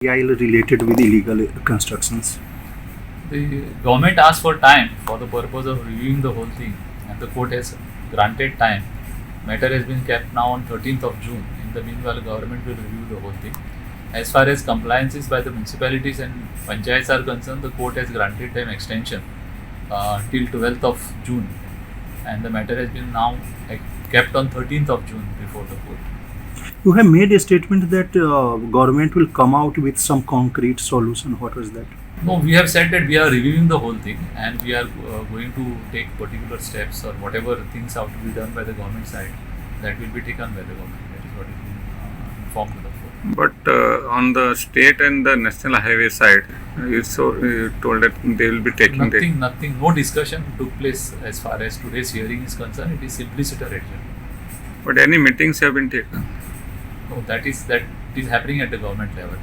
PIL related with illegal constructions. The government asked for time for the purpose of reviewing the whole thing, and the court has granted time. Matter has been kept now on 13th of June. In the meanwhile, the government will review the whole thing. As far as compliances by the municipalities and panchayats are concerned, the court has granted them extension till 12th of June, and the matter has been now kept on 13th of June before the court. You have made a statement that government will come out with some concrete solution. What was that? No, we have said that we are reviewing the whole thing, and we are going to take particular steps, or whatever things have to be done by the government side, that will be taken by the government. That is what is being informed to the court. But on the state and the national highway side, you told that they will be taking Nothing, no discussion took place as far as today's hearing is concerned. It is simply sit adjourned. But any meetings have been taken? No, that is happening at the government level.